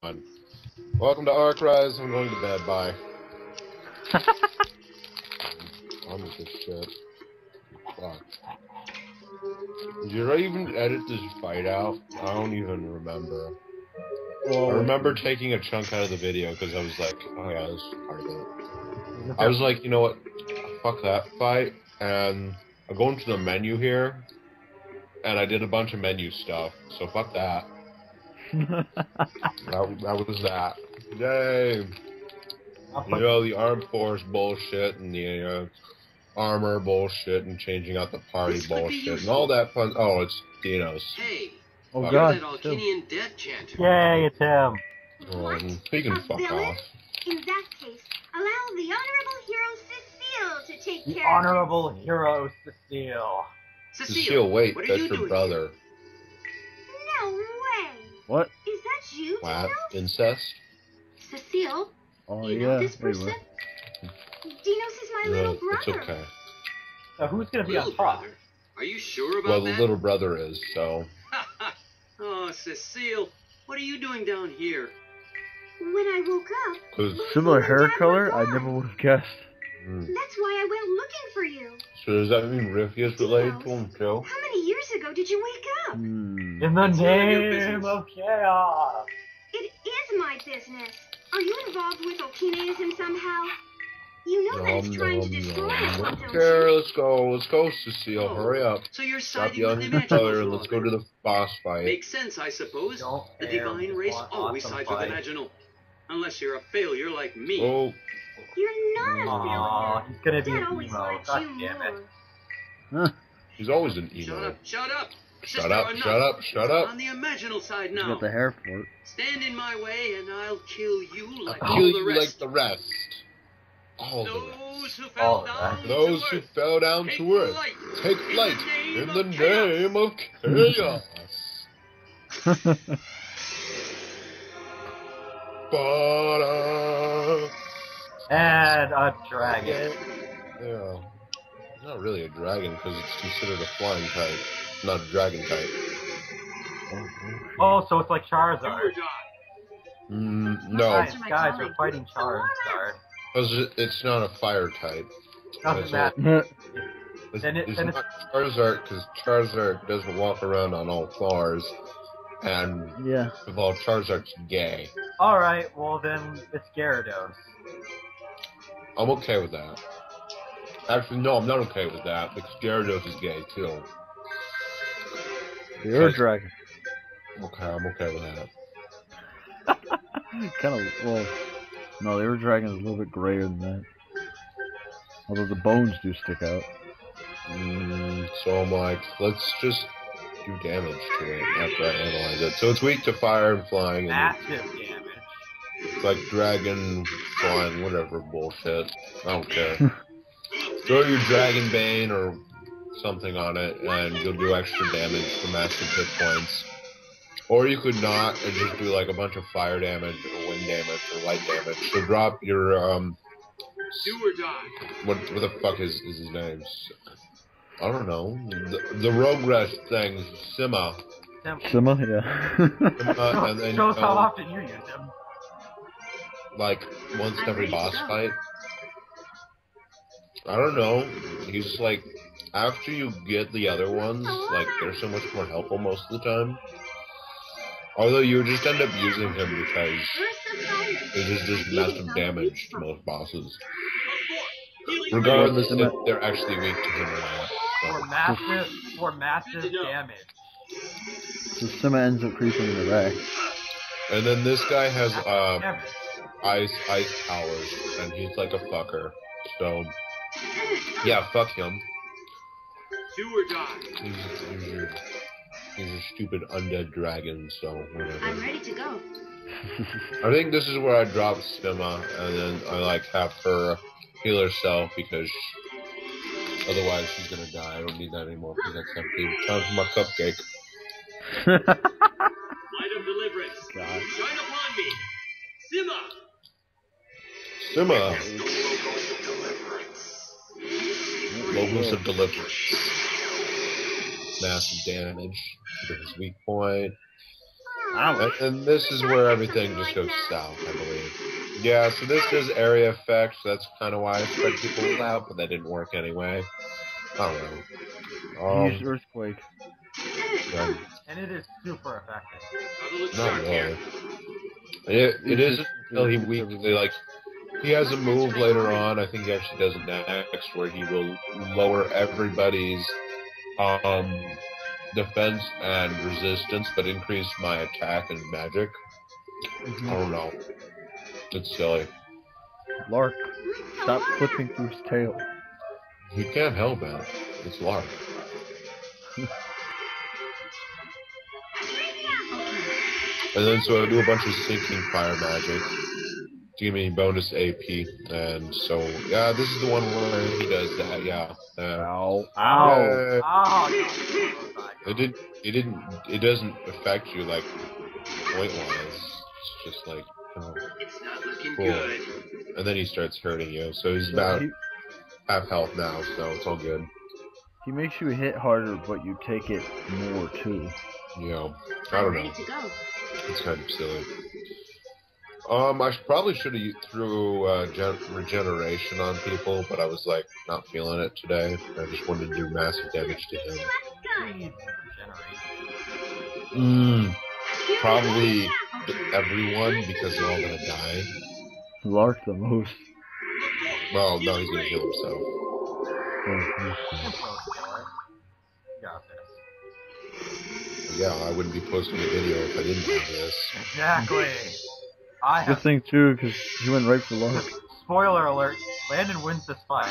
on. Welcome to Ark Rise. I'm going to bed. Bye. I'm with this shit. Fuck. Did I even edit this fight out? I don't even remember. I remember taking a chunk out of the video because I was like, oh yeah, this is part of it. I was like, you know what? Fuck that fight. And I go into the menu here, and I did a bunch of menu stuff. So fuck that. that was that. Yay! You know, the armed force bullshit and the armor bullshit and changing out the party bullshit and all that fun. Oh, it's Dino's. Hey, oh you're god. that Alkinian death chanter. Yay, it's him. He can fuck off. In that case, allow the honorable hero Cecile to take The care honorable of this. hero Cecile. Cecile, wait, what are that's you your doing brother. No way. What? Is that you, What? Dinos? Incest? Cecile, Oh you yeah. know this Wait, person? what? Dinos is my little No, brother. it's okay. So who's gonna be Little on top? brother? Are you sure about Well, the that? little brother is, so... Oh, Cecile, what are you doing down here? When I woke up, 'Cause... Similar you hair and Dad color? were I gone. never would have guessed. That's why I went looking for you. So does that mean Riffy is related to him, too? How many years ago did you wake up? In the It's none of your name business. of chaos. It is my business. Are you involved with Okineism somehow? You know that it's trying to destroy us, don't Okay, you? let's go, Cecile, Oh, hurry up. So you're Stop siding yelling with at the each other Imaginals, and let's go to the boss fight. Makes sense, I suppose. Don't The care, divine just race want always awesome sides fight. with Imaginal. Unless you're a failure like me. Oh, You're not a Aw, failure. he's gonna be Dad an always emo. liked God you damn it. more. he's always an Shut emo. up, shut up! Shut Sister, up, enough. shut up, shut up. On the Imaginal side He's now. got the hair for it. Stand in my way and I'll kill you like I'll all kill the you rest. like the rest. All the Those rest. who All fell the down rest. Those to who earth. fell down Take to earth. flight. Take flight in the name of chaos. Ba-da. And a dragon. Yeah. It's not really a dragon because it's considered a flying type, not a dragon type. Oh, so it's like Do or Charizard. die. No, Guys, we're fighting Charizard. because it's not a fire type. Doesn't That's matter. It's, Then it's it's- not Charizard because Charizard doesn't walk around on all fours, and Yeah. well, Charizard's gay. Alright, well then it's Gyarados. I'm okay with that. Actually, no, I'm not okay with that because Gyarados is gay too. You're a dragon. Okay, I'm okay with that. Kind of, well, no, the Earth Dragon is a little bit grayer than that. Although the bones do stick out. So I'm like, let's just do damage to it after I analyze it. So it's weak to fire and flying, and Massive damage. it's like dragon, flying, whatever bullshit. I don't care. Throw your Dragon Bane or something on it, and you'll do extra damage for massive hit points. Or you could not, and just do like a bunch of fire damage, or wind damage, or light damage. So drop your, Do or die. what the fuck is his name? I don't know. The Rogress thing, Sima. Sima, yeah. Sima, and then Shows how often you use him. like once I'm every ready to boss go. fight. I don't know. He's like, after you get the other ones, like they're so much more helpful most of the time. Although you just end up using him because it just does massive damage to most bosses, regardless if they're actually weak to him or not. For massive damage. So Sima ends up creeping in the back. And then this guy has Damage. ice powers, and he's like a fucker. So yeah, fuck him. Do or die. He's a stupid undead dragon. So whatever. I'm ready to go. I think this is where I drop Stima, and then I like have her heal herself because otherwise she's gonna die. I don't need that anymore because that's empty. Time for my cupcake. Light of deliverance. God. Shine upon me. Sima. Stima, Deliverance. logos of deliverance. Massive damage to his weak point. And this is where everything just goes south, I believe. Yeah, so this does area effects. That's kind of why I spread people out, but that didn't work anyway. I don't know. Use earthquake. Yeah, And it is super effective. not really. It isn't until he weakly, like, he has a move later on, I think he actually does it next, where he will lower everybody's defense and resistance, but increase my attack and magic. I don't know. It's silly. Lark, stop clipping through his tail. He can't help it. It's Lark. And then so I do a bunch of sinking fire magic to give me bonus AP. And so, yeah, this is the one where he does that, yeah. Ow. Ow. Oh, It doesn't affect you, like, point-wise. It's just like, oh, It's not looking cool. good. And then he starts hurting you. So he's about half health now, so it's all good. He makes you hit harder, but you take it more too. You know, I don't know. It's kind of silly. I probably should have threw regeneration on people, but I was like not feeling it today. I just wanted to do massive damage to him. Probably everyone, because they're all gonna die. Lark the most. Well, no, he's gonna heal himself. Got this. Yeah, I wouldn't be posting a video if I didn't have this. Exactly. I Good have. thing too, because he went right for Lark. Spoiler alert: Landon wins this fight.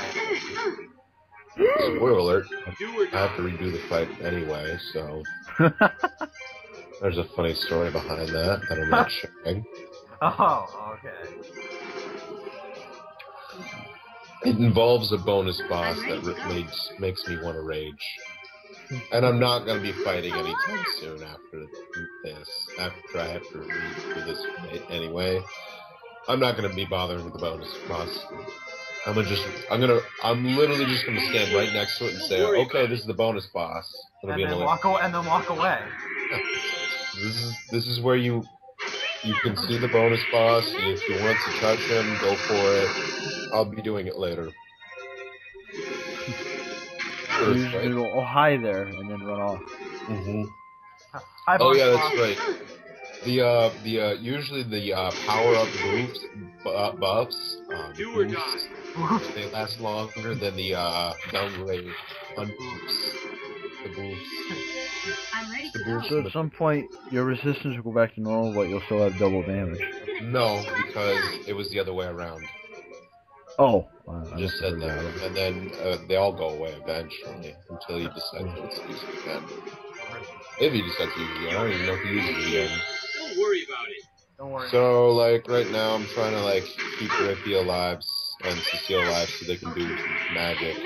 Spoiler alert, I have to redo the fight anyway, so... There's a funny story behind that I'm not sharing. Oh, okay. It involves a bonus boss that makes me want to rage. And I'm not going to be fighting anytime soon after this. After I have to redo this fight anyway. I'm not going to be bothering with the bonus boss. I'm literally just going to stand right next to it and say, okay, this is the bonus boss. It'll And be then walk away. This is where you can see the bonus boss. If you want to touch him, go for it. I'll be doing it later. Usually go, oh hi there, and then run off. Oh yeah, that's right. The usually the power up buffs boosts, they last longer than the downgrade unboosts. The boosts. I'm ready to The go. boosts. So at some point, your resistance will go back to normal, but you'll still have double damage. No, because it was the other way around. Oh. I just said that. And then they all go away eventually until you decide to use it again. If you decide to use it again, I don't even know if you use it again. Don't worry about it. Don't worry. So, like, right now I'm trying to, like, keep Rippy alive and Cecile alive so they can do magic.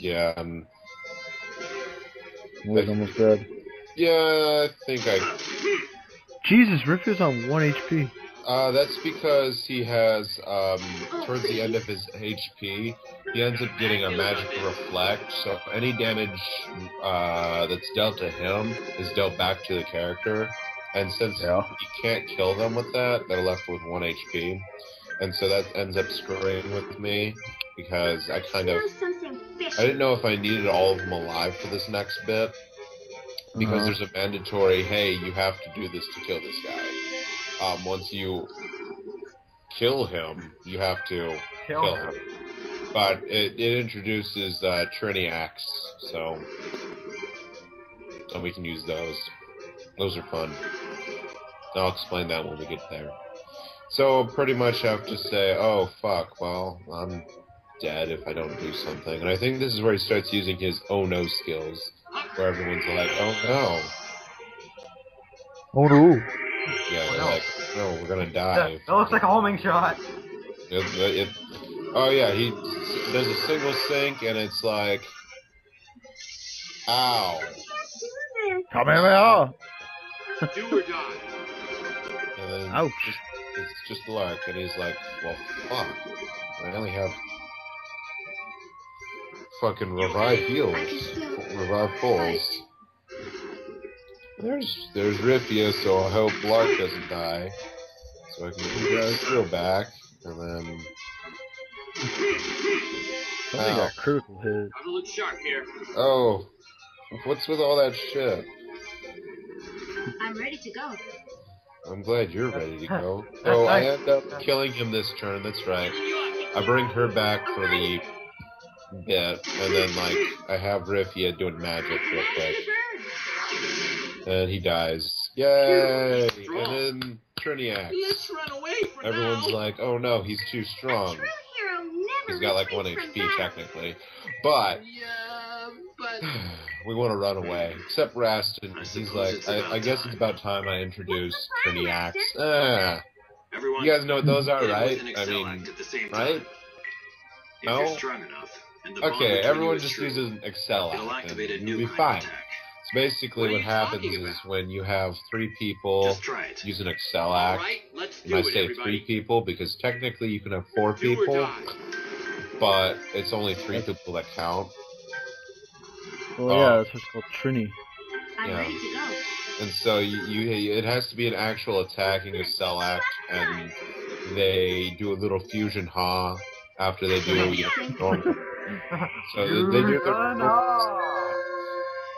Yeah, He's almost dead. yeah, I think Jesus, Rick is on 1 HP. that's because he has, towards the end of his HP, he ends up getting a magic reflect, so any damage, that's dealt to him is dealt back to the character, and since you can't kill them with that, they're left with 1 HP, and so that ends up screwing with me, because I didn't know if I needed all of them alive for this next bit, because there's a mandatory, hey, you have to do this to kill this guy. Once you kill him, you have to kill him. But it introduces Triniacs, so we can use those. Those are fun. I'll explain that when we get there. So I'll pretty much have to say, oh fuck, well, I'm dead if I don't do something. And I think this is where he starts using his oh no skills, where everyone's like, oh no. Oh no. Yeah, they're like, no, we're gonna die. That looks like a homing shot. Oh yeah, he does a single sink and it's like, ow. Come here. Do or die. And then Ouch. It's just Lark, and he's like, well, fuck. I only have fucking revive heals, revive pulls. There's Rifia, so I hope Lark doesn't die. So I can get Seal back, and then... Somebody got critical hit. Gotta look sharp here. Oh, what's with all that shit? I'm ready to go. I'm glad you're ready to go. Oh, I end up killing him this turn, that's right. I bring her back for the bit, and then, like, I have Rifia doing magic real quick. And he dies. Yay! And then Triniac. Let's run away for Everyone's now. like, oh no, he's too strong. True hero never He's got like 1 retreats from HP battle. technically. But Yeah, but we want to run away. Except Rastin, he's like, it's about I guess time. it's about time I introduce What's the plan, Triniacs. Rastin? everyone, You guys know what those are, hit it right? with an I Excel mean, act at the same right? time. If No? you're strong enough, and the bond Okay, between everyone you is just true, uses an Excel it'll act, activate a and new you'll be kind fine. of attack. So basically What are what you happens talking is about? when you have 3 people Just try it. use an Excel All act, right, let's and do I it, say everybody. 3 people because technically you can have 4 Do or people, die. but it's only 3 people that count. Well, yeah, that's what's called Trini. I'm Yeah. ready to go. And so it has to be an actual attacking Excel act, and they do a little fusion ha after they do normal. So they do their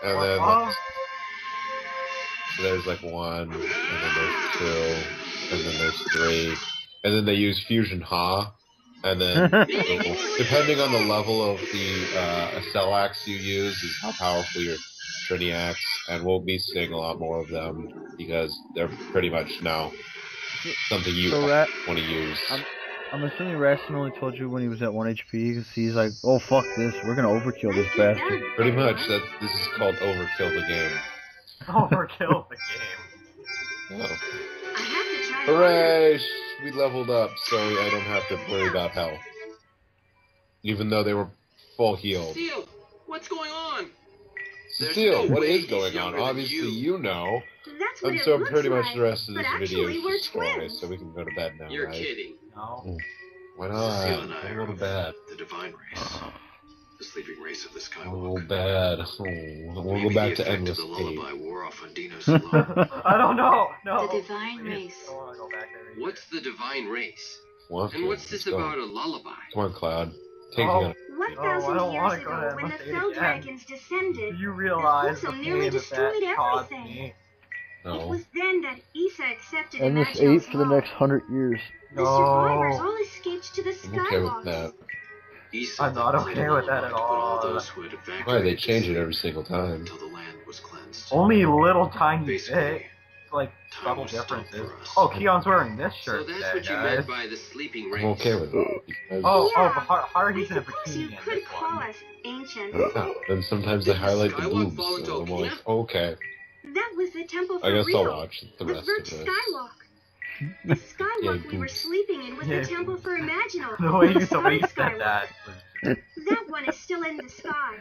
and then like, so there's like 1, and then there's 2, and then there's 3, and then they use fusion ha, and then depending on the level of the Excel acts you use is how powerful your Triniacs, and we'll be seeing a lot more of them because they're pretty much now something you want to use. I'm assuming Rastin only told you when he was at 1 HP because he's like, oh fuck this, we're gonna overkill this bastard. Pretty much, this is called overkill the game. Overkill the game. Oh. I have to try. Hooray! We leveled up, so I don't have to worry about health. Even though they were full healed. Seal, what's going on? Cecile, what way is he's going on? younger than Obviously, you know. That's what And it so looks pretty much like, the rest of but this video actually is we're just story, twins. so we can go to bed now, You're right? kidding. No. Why Cecile and not? I I'll are go to of bed. the divine race. The sleeping race of the I'll Skywalker. go to bed. Oh, we'll Maybe go back the to effect Endless of the 8. lullaby wore off on Dino's alone. I don't know. No. The divine Please, race. I don't want to go back there either. What's the divine race? Want And to. what's this Let's go. about a lullaby? Come on, Cloud. Take Oh. me on. 1,000 I don't years wanna go ago, to when the Endless Fell again. Dragons descended, Do you realize the Wholesome nearly pain that destroyed caused everything. me? it No. was then that Issa accepted Endless Imaginal's 8 for the law. next 100 years. The survivors No. all escaped to the I'm okay with Skywalker. that. Issa I'm not then played okay a with that lullaby at to put all all. those who had evacuated Why, they to change it sleep every single time. until the land was cleansed. Only little tiny Basically, bit. It's like time subtle was stopped differences. for us. Oh, Keon's wearing this So shirt that's today, what you guys. meant by the sleeping race. I'm okay with it. Because, Oh, Yeah. but Haruhi's in a I suppose you bikini in could this call one. us ancient. yeah, then sometimes they Did the highlight the Skywalk boobs, fall into so I'm like, Okina? okay. That was the temple for I guess real. I'll watch the The rest Birch of this. Skywalk. The Skywalk Yeah, we were boobs. sleeping in was Yeah, the temple for Imaginal. The way you Sun said that was That one is still in the sky.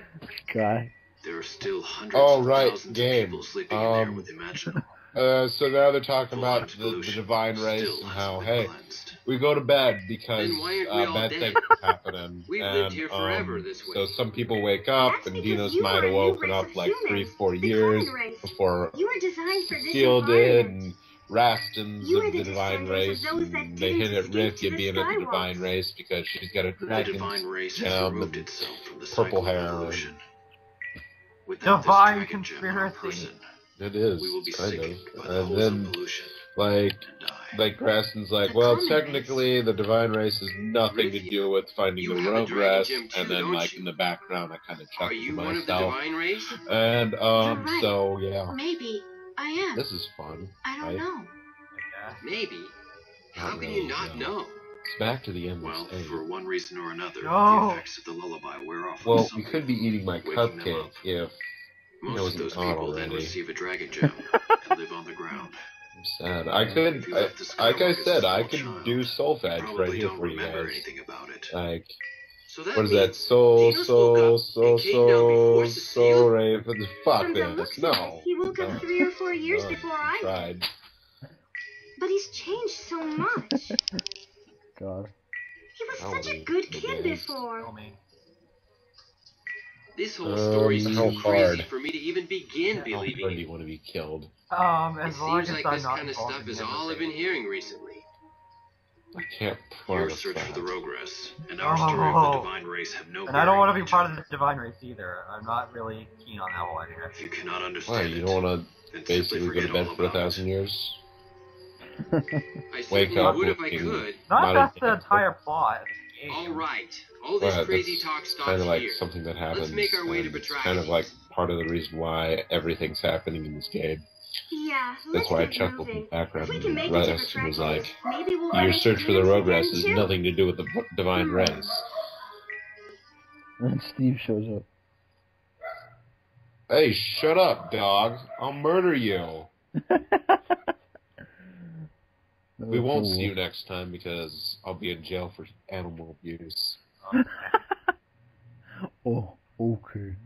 Guy. There are still hundreds Oh, of right, thousands game. of people sleeping in there with Imaginal. So now they're talking about Full-heart the pollution divine race still and hasn't how, been hey, cleansed. we go to bed because Then why aren't we all bad dead? things are happening. We've and, lived here forever this way. So some people wake up, That's and because Dino's you might were a have new woken race up of like humans, 3-4 the years common race. before You were designed for this Seal did, environment. and Rastin's You are of the the divine descendants race, of those that and they didn't hint at escape to Rifya the being of the Skywalks. divine race because she's got a The dragon's divine race has gem removed and itself from the purple cycle of hair. evolution. Without this divine dragon gem in our conspiracy. person, It is, we will be kind sickened of. by the And wholesome then, pollution like, and die. like Rastin's like, The well, common technically the divine race has nothing to do with finding You the have a rogue dragon rest, gem too, and then don't like you? in the background I kind of Are chuckle to you one of the myself. divine race? And You're right. so yeah, Maybe. I am. this is fun. I don't right? know. I guess. Maybe. How Not can really, you not no. know? It's back to the endless Well, eight. for one reason or another, No. the effects of the lullaby wear off. on Well, some we could be people, eating my waking them cupcake up. if Most was of those on people then already. receive a dragon gem and live on the ground. I'm sad. I could, If you left the like I Skywalkers said, as a I small could child, do soul fetch right Probably here don't for you remember guys. anything about it. Like, So that what is that? means Soul, Dinos soul, woke up soul, and came down before soul, Cecile? soul, Raven. Fuck From the this. looks of No. it, he woke up No. 3 or 4 years No. before I did. Tried. But he's changed so much. God. He was Oh, such a he- good he kid is. Tell before. me. This whole story seems how crazy hard? for me to even begin How believing hard do it. you want to be killed? As It long seems as like I'm this not kind of involved stuff in is the all I've been hearing recently. I can't Your promise search for the that. Rogress and our story of the Divine Race have no And I don't want to bearing be on part each of the Divine Race either. I'm not really keen on that whole idea. other. If you cannot Why? understand You it, don't want then to basically simply go to forget bed all for about 1,000 it. years? I Wake certainly up would if I looking could. Not not that's the entire plot of the game. All right. All this Well, crazy that's talk stops kind of like here. something that happens, make our way to and it's kind of Batrachides. like part of the reason why everything's happening in this game. Yeah, That's let's why I get chuckled in moving. the background If we when can make it to Russ was like, Batrachides, maybe we'll your search for the glimpse Rogress again, has too. nothing to do with the divine race. And Steve shows up. Hey, shut up, dog. I'll murder you. We won't see you next time because I'll be in jail for animal abuse. Oh, okay.